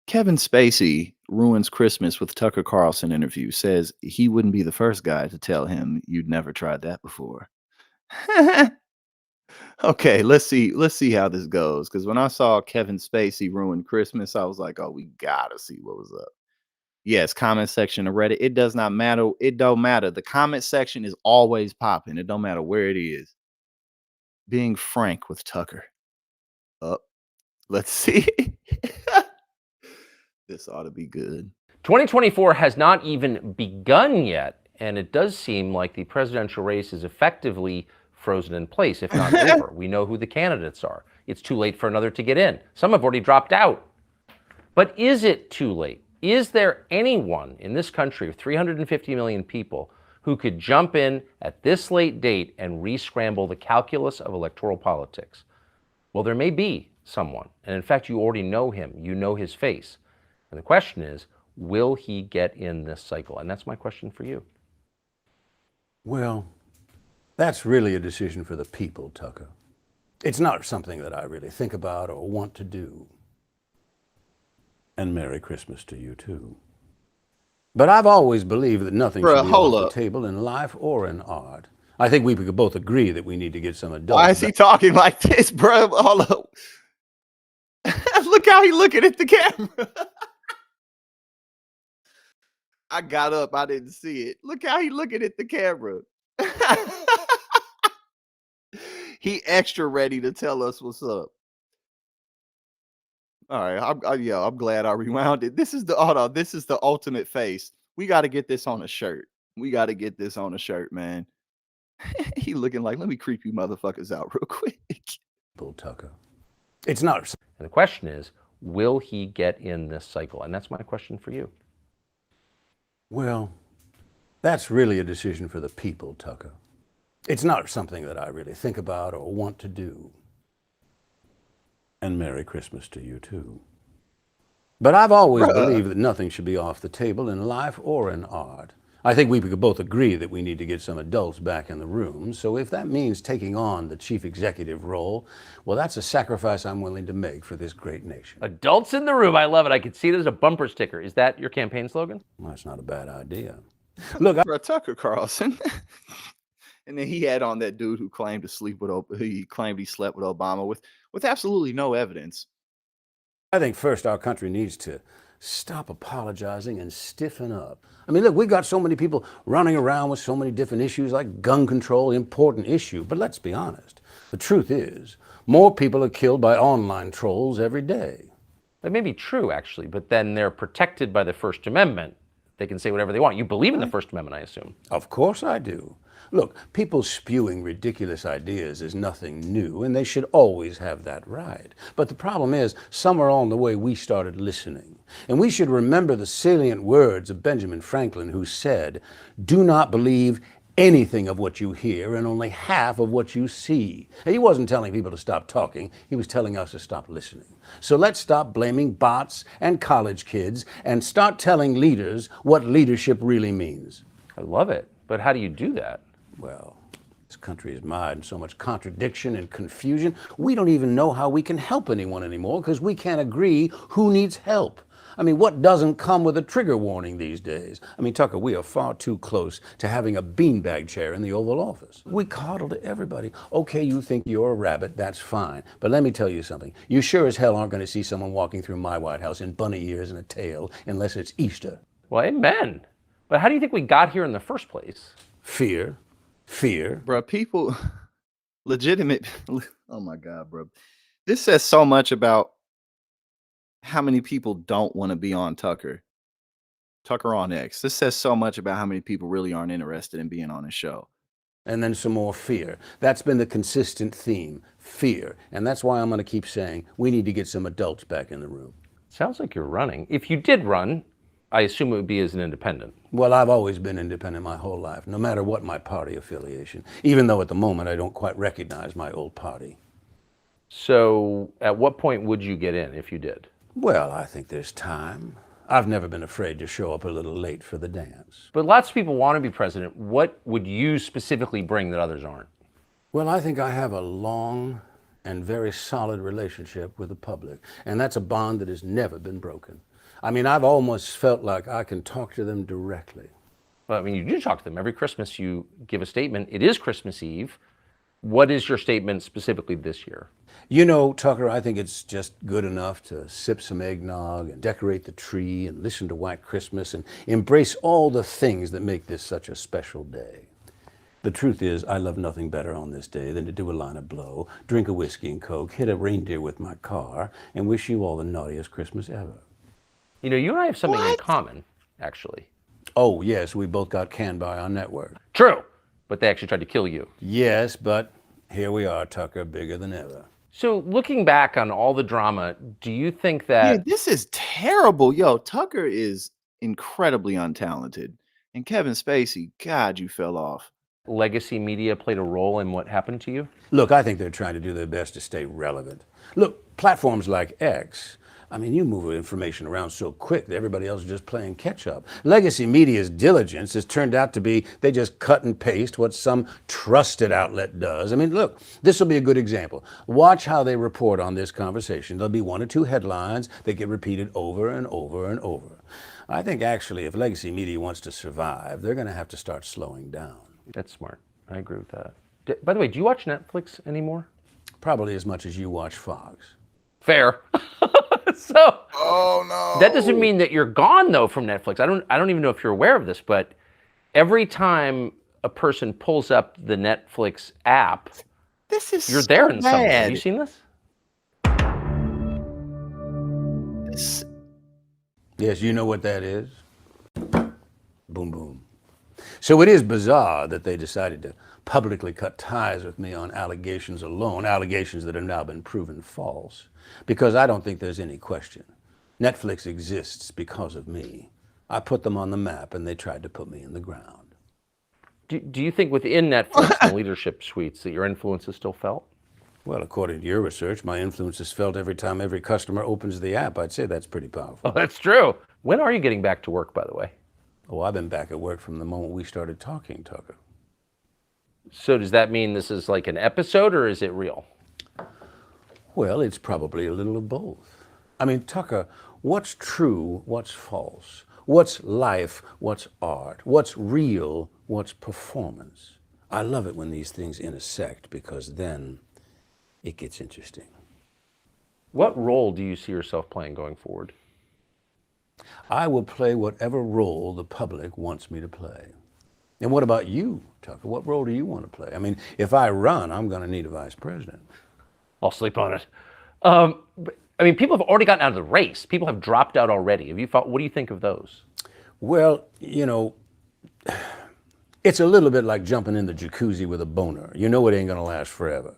[SPEAKER 1] Kevin Spacey ruins Christmas with Tucker Carlson interview. Says he wouldn't be the first guy to tell him you'd never tried that before. Okay, let's see how this goes. Because when I saw Kevin Spacey ruin Christmas, I was like, oh, we gotta see what was up. Yes, comment section of Reddit. It does not matter. It don't matter. The comment section is always popping. It don't matter where it is. Being frank with Tucker. Let's see. This ought to be good.
[SPEAKER 8] 2024 has not even begun yet, and it does seem like the presidential race is effectively frozen in place, if not over. We know who the candidates are. It's too late for another to get in. Some have already dropped out. But is it too late? Is there anyone in this country of 350 million people who could jump in at this late date and re-scramble the calculus of electoral politics? Well, there may be someone, and in fact, you already know him. You know his face. And the question is, will he get in this cycle? And that's my question for you.
[SPEAKER 9] Well, that's really a decision for the people, Tucker. It's not something that I really think about or want to do. And Merry Christmas to you, too. But I've always believed that nothing should be off the table in life or in art. I think we could both agree that we need to get some adults.
[SPEAKER 1] Why is he talking like this, bro? Hold up. Look how he looking at the camera. I got up. I didn't see it. Look how he looking at the camera. He extra ready to tell us what's up. All right, I'm glad I rewound it. This is the ultimate face. We got to get this on a shirt. We got to get this on a shirt, man. He looking like, let me creep you motherfuckers out real quick.
[SPEAKER 9] Tucker. It's not.
[SPEAKER 8] And the question is, will he get in this cycle? And that's my question for you.
[SPEAKER 9] Well, that's really a decision for the people, Tucker. It's not something that I really think about or want to do. And Merry Christmas to you, too. But I've always believed that nothing should be off the table in life or in art. I think we could both agree that we need to get some adults back in the room. So if that means taking on the chief executive role, well, that's a sacrifice I'm willing to make for this great nation.
[SPEAKER 8] Adults in the room. I love it. I can see it as a bumper sticker. Is that your campaign slogan?
[SPEAKER 9] Well, that's not a bad idea. Look,
[SPEAKER 1] Tucker Carlson. And then he had on that dude who claimed to sleep with he claimed he slept with Obama with absolutely no evidence.
[SPEAKER 9] I think first our country needs to Stop apologizing and stiffen up. I mean, look, we've got so many people running around with so many different issues like gun control, important issue. But let's be honest. The truth is, more people are killed by online trolls every day.
[SPEAKER 8] That may be true, actually, but then they're protected by the First Amendment. They can say whatever they want. You believe in the First Amendment, I assume.
[SPEAKER 9] Of course I do. Look, people spewing ridiculous ideas is nothing new, and they should always have that right. But the problem is, somewhere along the way, we started listening. And we should remember the salient words of Benjamin Franklin, who said, "Do not believe anything of what you hear and only half of what you see." And he wasn't telling people to stop talking. He was telling us to stop listening. So let's stop blaming bots and college kids and start telling leaders what leadership really means.
[SPEAKER 8] I love it. But how do you do that?
[SPEAKER 9] Well, this country is mired in so much contradiction and confusion. We don't even know how we can help anyone anymore because we can't agree who needs help. I mean, what doesn't come with a trigger warning these days? I mean, Tucker, we are far too close to having a beanbag chair in the Oval Office. We coddle to everybody. Okay, you think you're a rabbit, that's fine. But let me tell you something. You sure as hell aren't going to see someone walking through my White House in bunny ears and a tail unless it's Easter.
[SPEAKER 8] Well, amen. But how do you think we got here in the first place?
[SPEAKER 9] Fear. Fear.
[SPEAKER 1] Bro, people, legitimate. Oh my God, bro. This says so much about how many people don't want to be on Tucker on X. This says so much about how many people really aren't interested in being on his show.
[SPEAKER 9] And then some more fear. That's been the consistent theme, fear. And that's why I'm going to keep saying we need to get some adults back in the room.
[SPEAKER 8] Sounds like you're running. If you did run, I assume it would be as an independent.
[SPEAKER 9] Well, I've always been independent my whole life, no matter what my party affiliation, even though at the moment I don't quite recognize my old party.
[SPEAKER 8] So at what point would you get in if you did?
[SPEAKER 9] Well, I think there's time. I've never been afraid to show up a little late for the dance.
[SPEAKER 8] But lots of people want to be president. What would you specifically bring that others aren't?
[SPEAKER 9] Well, I think I have a long and very solid relationship with the public, and that's a bond that has never been broken. I mean, I've almost felt like I can talk to them directly.
[SPEAKER 8] Well, I mean, you do talk to them. Every Christmas you give a statement. It is Christmas Eve. What is your statement specifically this year?
[SPEAKER 9] You know, Tucker, I think it's just good enough to sip some eggnog and decorate the tree and listen to White Christmas and embrace all the things that make this such a special day. The truth is, I love nothing better on this day than to do a line of blow, drink a whiskey and Coke, hit a reindeer with my car, and wish you all the naughtiest Christmas ever.
[SPEAKER 8] You know, you and I have something in common, actually.
[SPEAKER 9] Oh, yes, we both got canned by our network.
[SPEAKER 8] True, but they actually tried to kill you.
[SPEAKER 9] Yes, but here we are, Tucker, bigger than ever.
[SPEAKER 8] So looking back on all the drama, do you think that...
[SPEAKER 1] Yeah, this is terrible. Yo, Tucker is incredibly untalented. And Kevin Spacey, God, you fell off.
[SPEAKER 8] Legacy media played a role in what happened to you?
[SPEAKER 9] Look, I think they're trying to do their best to stay relevant. Look, platforms like X, I mean, you move information around so quick that everybody else is just playing catch up. Legacy media's diligence has turned out to be they just cut and paste what some trusted outlet does. I mean, look, this will be a good example. Watch how they report on this conversation. There'll be one or two headlines that get repeated over and over and over. I think actually if legacy media wants to survive, they're going to have to start slowing down.
[SPEAKER 8] That's smart. I agree with that. By the way, do you watch Netflix anymore?
[SPEAKER 9] Probably as much as you watch Fox.
[SPEAKER 8] Fair. So,
[SPEAKER 1] oh no.
[SPEAKER 8] That doesn't mean that you're gone though from Netflix. I don't even know if you're aware of this, but every time a person pulls up the Netflix app, you're
[SPEAKER 1] so
[SPEAKER 8] there in some way.
[SPEAKER 1] bad.
[SPEAKER 8] Have you seen this?
[SPEAKER 9] Yes, you know what that is? Boom, boom. So it is bizarre that they decided to publicly cut ties with me on allegations alone, allegations that have now been proven false, because I don't think there's any question. Netflix exists because of me. I put them on the map and they tried to put me in the ground.
[SPEAKER 8] Do you think within Netflix and leadership suites that your influence is still felt?
[SPEAKER 9] Well, according to your research, my influence is felt every time every customer opens the app. I'd say that's pretty powerful.
[SPEAKER 8] Oh, that's true. When are you getting back to work, by the way?
[SPEAKER 9] Oh, I've been back at work from the moment we started talking, Tucker.
[SPEAKER 8] So does that mean this is like an episode or is it real?
[SPEAKER 9] Well, it's probably a little of both. I mean, Tucker, what's true, what's false? What's life, what's art? What's real, what's performance? I love it when these things intersect because then it gets interesting.
[SPEAKER 8] What role do you see yourself playing going forward?
[SPEAKER 9] I will play whatever role the public wants me to play. And what about you, Tucker? What role do you want to play? I mean, if I run, I'm going to need a vice president.
[SPEAKER 8] I'll sleep on it. I mean, people have already gotten out of the race. People have dropped out already. Have you thought? What do you think of those?
[SPEAKER 9] Well, you know, it's a little bit like jumping in the jacuzzi with a boner. You know it ain't going to last forever.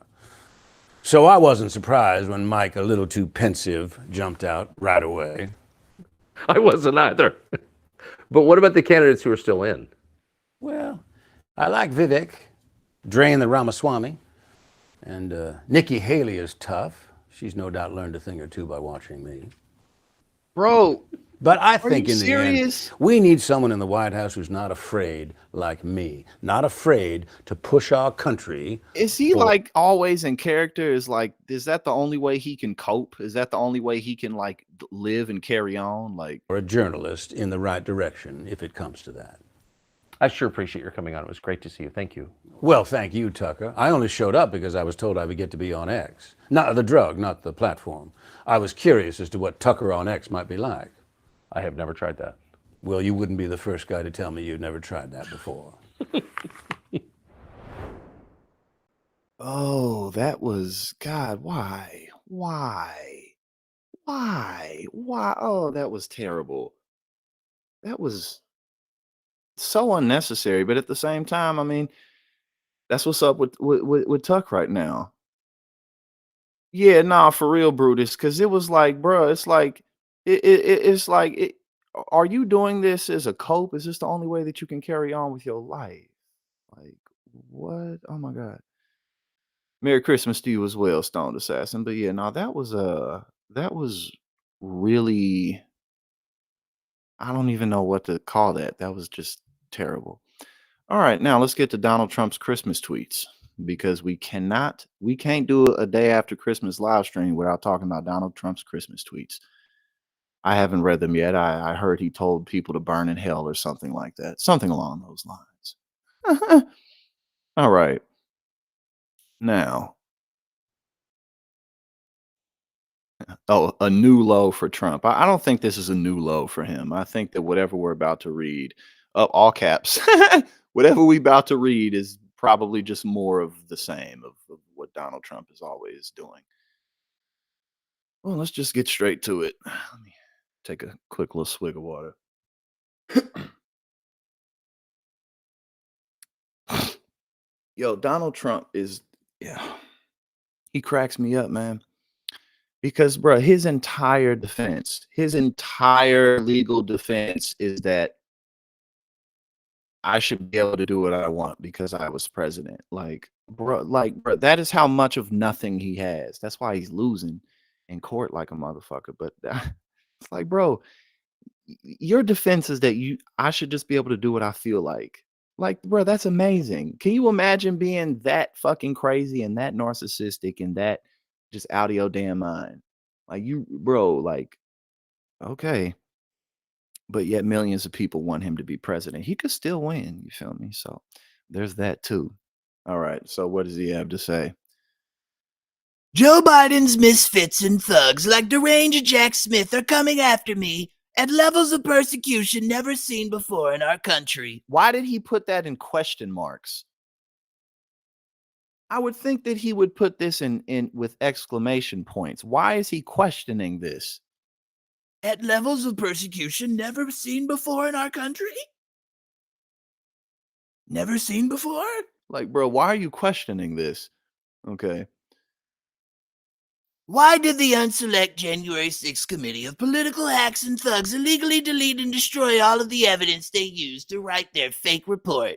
[SPEAKER 9] So I wasn't surprised when Mike, a little too pensive, jumped out right away.
[SPEAKER 8] I wasn't either. But what about the candidates who are still in?
[SPEAKER 9] Well, I like Vivek, Drain the Ramaswamy, and Nikki Haley is tough. She's no doubt learned a thing or two by watching me.
[SPEAKER 1] Bro,
[SPEAKER 9] But I
[SPEAKER 1] are
[SPEAKER 9] think
[SPEAKER 1] you
[SPEAKER 9] in the
[SPEAKER 1] serious?
[SPEAKER 9] end, we need someone in the White House who's not afraid like me, not afraid to push our country.
[SPEAKER 1] Is he like always in character? Is that the only way he can cope? Is that the only way he can like live and carry on? Like,
[SPEAKER 9] Or a journalist in the right direction, if it comes to that.
[SPEAKER 8] I sure appreciate your coming on. It was great to see you. Thank you.
[SPEAKER 9] Well, thank you, Tucker. I only showed up because I was told I would get to be on X. Not the drug, not the platform. I was curious as to what Tucker on X might be like.
[SPEAKER 8] I have never tried that.
[SPEAKER 9] Well, you wouldn't be the first guy to tell me you'd never tried that before.
[SPEAKER 1] oh, that was God. Why? Oh, that was terrible. That was so unnecessary. But at the same time, I mean, that's what's up with Tuck right now. Yeah, nah, for real, Brutus. Because it was like, bro, it's like, it's like, are you doing this as a cope? Is this the only way that you can carry on with your life? Like, what? Oh my God. Merry Christmas to you as well, Stoned Assassin. But yeah, no, that was really, I don't even know what to call that. That was just terrible. All right, now let's get to Donald Trump's Christmas tweets because we can't do a day after Christmas live stream without talking about Donald Trump's Christmas tweets. I haven't read them yet. I heard he told people to burn in hell or something like that. Something along those lines. All right. Now, a new low for Trump. I don't think this is a new low for him. I think that whatever we're about to read, all caps, whatever we about to read is probably just more of the same of what Donald Trump is always doing. Well, let's just get straight to it. Let me take a quick little swig of water. Yo, Donald Trump is, yeah, he cracks me up, man. Because, bro, his entire defense, his entire legal defense is that I should be able to do what I want because I was president. Like, bro, that is how much of nothing he has. That's why he's losing in court like a motherfucker. But it's like, bro, your defense is that I should just be able to do what I feel like. Like, bro, that's amazing. Can you imagine being that fucking crazy and that narcissistic and that just out of your damn mind? Like, you, bro, like, okay. But yet millions of people want him to be president. He could still win, you feel me? So there's that too. All right. So what does he have to say? Joe Biden's misfits and thugs like deranged Jack Smith are coming after me at levels of persecution never seen before in our country. Why did he put that in question marks? I would think that he would put this in with exclamation points. Why is he questioning this? At levels of persecution never seen before in our country? Never seen before? Like, bro, why are you questioning this? Okay. Why did the unselect January 6th committee of political hacks and thugs illegally delete and destroy all of the evidence they used to write their fake report?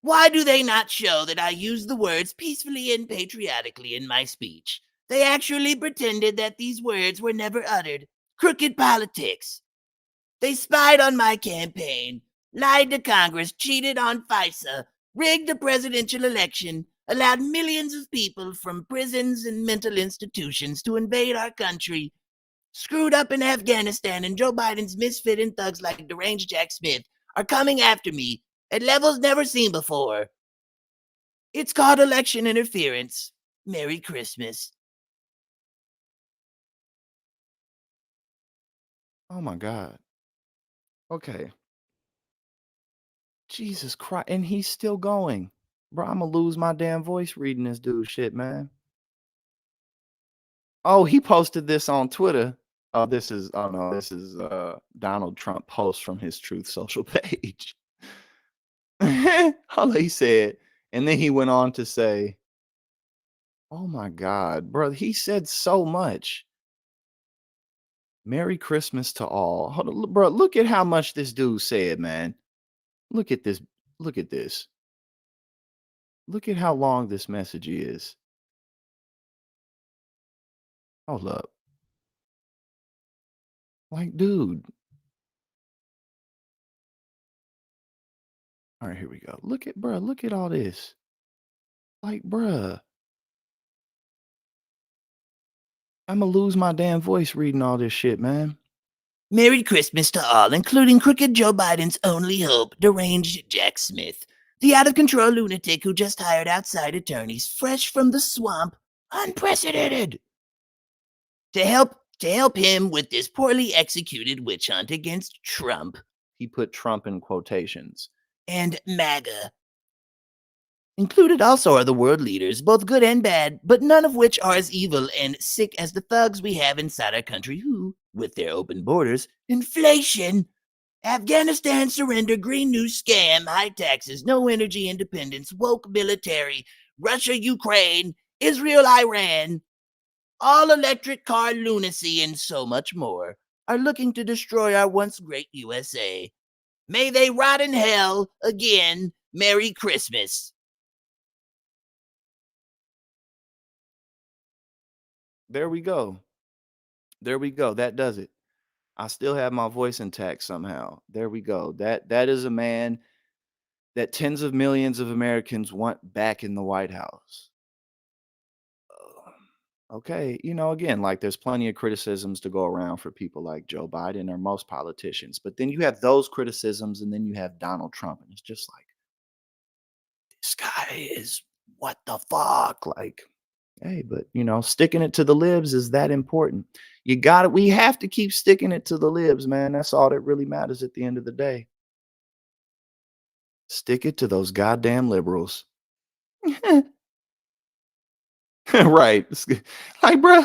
[SPEAKER 1] Why do they not show that I used the words peacefully and patriotically in my speech? They actually pretended that these words were never uttered. Crooked politics. They spied on my campaign, lied to Congress, cheated on FISA, rigged the presidential election, allowed millions of people from prisons and mental institutions to invade our country, screwed up in Afghanistan, and Joe Biden's misfit and thugs like deranged Jack Smith are coming after me at levels never seen before. It's called election interference. Merry Christmas. Oh my God. Okay. Jesus Christ. And he's still going. Bro, I'm gonna lose my damn voice reading this dude shit, man. Oh, he posted this on Twitter. Oh, this is Donald Trump post from his Truth Social page. All he said, and then he went on to say, oh my God, bro, he said so much. Merry Christmas to all. Hold on, bro, look at how much this dude said, man. Look at this. Look at this. Look at how long this message is. Hold up. Like, dude. All right, here we go. Look at, bro, look at all this. Like, bruh, I'm gonna lose my damn voice reading all this shit, man.
[SPEAKER 10] Merry Christmas to all, including crooked Joe Biden's only hope, deranged Jack Smith, the out-of-control lunatic who just hired outside attorneys fresh from the swamp, unprecedented, to help him with this poorly executed witch hunt against Trump.
[SPEAKER 1] He put Trump in quotations.
[SPEAKER 10] And MAGA. Included also are the world leaders, both good and bad, but none of which are as evil and sick as the thugs we have inside our country who, with their open borders, inflation, Afghanistan surrender, Green New scam, high taxes, no energy independence, woke military, Russia, Ukraine, Israel, Iran, all electric car lunacy, and so much more, are looking to destroy our once great USA. May they rot in hell again. Merry Christmas.
[SPEAKER 1] There we go. There we go. That does it. I still have my voice intact somehow. There we go. That is a man that tens of millions of Americans want back in the White House. Okay, again, like there's plenty of criticisms to go around for people like Joe Biden or most politicians, but then you have those criticisms, and then you have Donald Trump, and it's just like, this guy is what the fuck, like. Hey, but sticking it to the libs is that important. We have to keep sticking it to the libs, man. That's all that really matters at the end of the day. Stick it to those goddamn liberals. Right. Like, bro.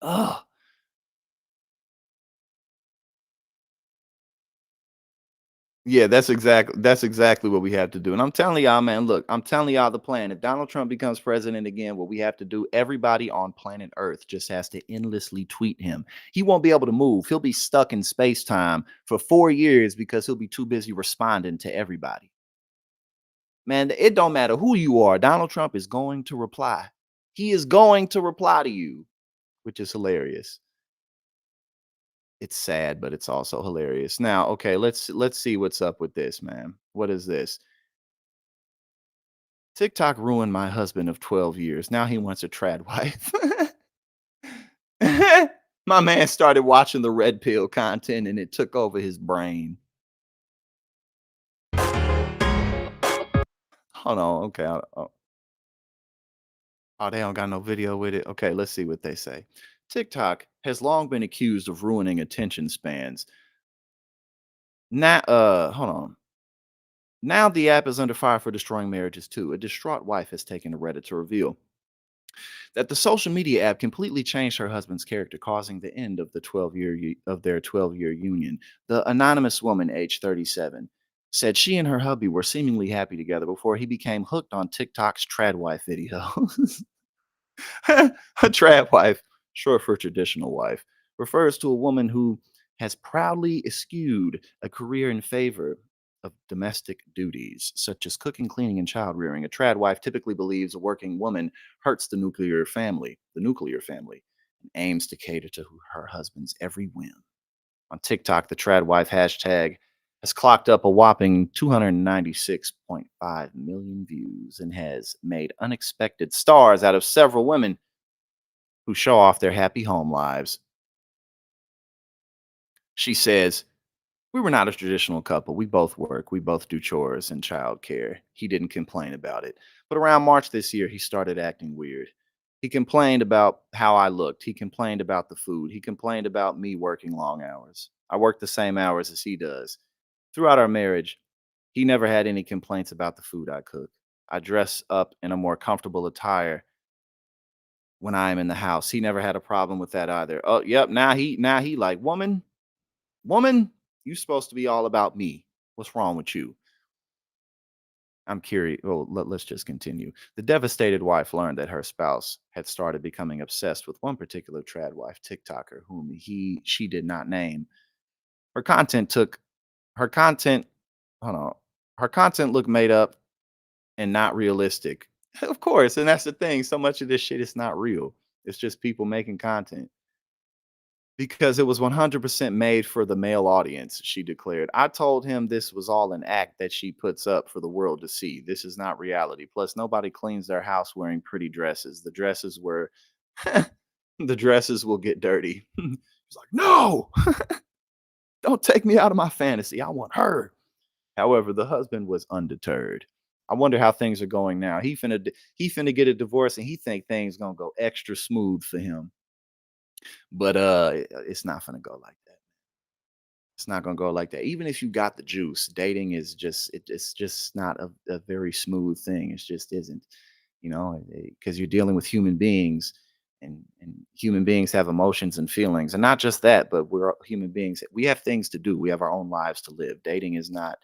[SPEAKER 1] Oh. Yeah, that's exactly what we have to do. And I'm telling y'all, man, look, I'm telling y'all the plan. If Donald Trump becomes president again, what we have to do, everybody on planet Earth just has to endlessly tweet him. He won't be able to move. He'll be stuck in space time for 4 years because he'll be too busy responding to everybody. Man, it don't matter who you are. Donald Trump is going to reply. He is going to reply to you, which is hilarious. It's sad, but it's also hilarious. Now, okay, let's see what's up with this, man. What is this? TikTok ruined my husband of 12 years. Now he wants a trad wife. My man started watching the red pill content and it took over his brain. Hold on. Okay. Oh, they don't got no video with it. Okay, let's see what they say. TikTok has long been accused of ruining attention spans. Now, hold on. Now the app is under fire for destroying marriages too. A distraught wife has taken to Reddit to reveal that the social media app completely changed her husband's character, causing the end of their 12-year union. The anonymous woman, age 37, said she and her hubby were seemingly happy together before he became hooked on TikTok's trad wife videos. A trad wife, short for traditional wife, refers to a woman who has proudly eschewed a career in favor of domestic duties, such as cooking, cleaning, and child rearing. A trad wife typically believes a working woman hurts the nuclear family, and aims to cater to her husband's every whim. On TikTok, the trad wife hashtag has clocked up a whopping 296.5 million views and has made unexpected stars out of several women who show off their happy home lives. She says, "We were not a traditional couple. We both work. We both do chores and childcare. He didn't complain about it. But around March this year, he started acting weird. He complained about how I looked. He complained about the food. He complained about me working long hours. I work the same hours as he does. Throughout our marriage, he never had any complaints about the food I cook. I dress up in a more comfortable attire when I am in the house. He never had a problem with that either. Oh, yep. Now he like, woman, you supposed to be all about me. What's wrong with you? I'm curious. Well, let's just continue. The devastated wife learned that her spouse had started becoming obsessed with one particular trad wife TikToker whom she did not name. Her content took her content. Hold on. Her content looked made up and not realistic. Of course, and that's the thing. So much of this shit is not real. It's just people making content. Because it was 100% made for the male audience, she declared. I told him this was all an act that she puts up for the world to see. This is not reality. Plus, nobody cleans their house wearing pretty dresses. The dresses were, the dresses will get dirty. He's like, no, don't take me out of my fantasy. I want her. However, the husband was undeterred. I wonder how things are going now. He finna get a divorce and he think things gonna go extra smooth for him. But it's not gonna go like that. It's not gonna go like that. Even if you got the juice, dating is just it's just not a very smooth thing. It just isn't, because you're dealing with human beings, and human beings have emotions and feelings, and not just that, but we're human beings. We have things to do. We have our own lives to live. Dating is not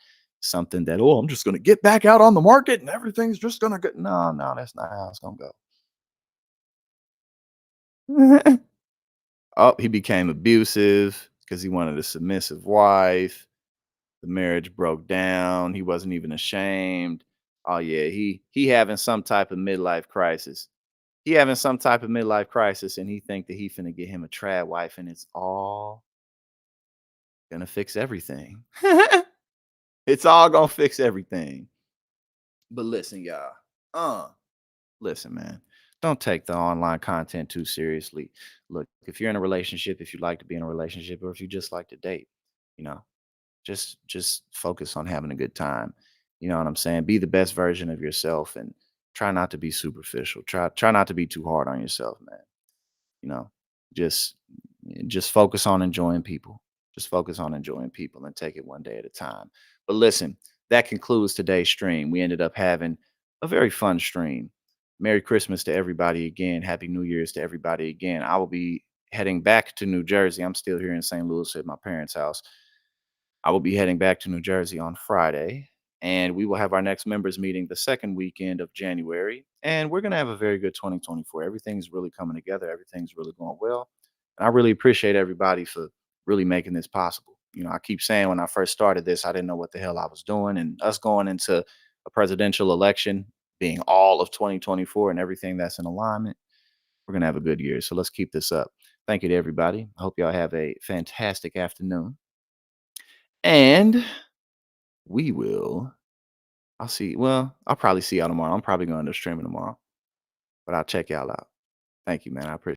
[SPEAKER 1] something that, oh, I'm just gonna get back out on the market and everything's just gonna go. No, no, that's not how it's gonna go. Oh, he became abusive because he wanted a submissive wife. The marriage broke down. He wasn't even ashamed. Oh yeah, he having some type of midlife crisis. He having some type of midlife crisis, and he think that he finna get him a trad wife, and it's all gonna fix everything. It's all gonna fix everything. But listen, y'all. Listen, man. Don't take the online content too seriously. Look, if you're in a relationship, if you like to be in a relationship, or if you just like to date, you know, just focus on having a good time. You know what I'm saying? Be the best version of yourself and try not to be superficial. Try not to be too hard on yourself, man. You know, just just focus on enjoying people. Just focus on enjoying people and take it one day at a time. But listen, that concludes today's stream. We ended up having a very fun stream. Merry Christmas to everybody again. Happy New Year's to everybody again. I will be heading back to New Jersey. I'm still here in St. Louis at my parents' house. I will be heading back to New Jersey on Friday, and we will have our next members meeting the second weekend of January. And we're going to have a very good 2024. Everything's really coming together. Everything's really going well. And I really appreciate everybody for really making this possible. I keep saying when I first started this, I didn't know what the hell I was doing. And us going into a presidential election, being all of 2024 and everything that's in alignment, we're going to have a good year. So let's keep this up. Thank you to everybody. I hope y'all have a fantastic afternoon. And I'll probably see y'all tomorrow. I'm probably going to stream tomorrow, but I'll check y'all out. Thank you, man. I appreciate it.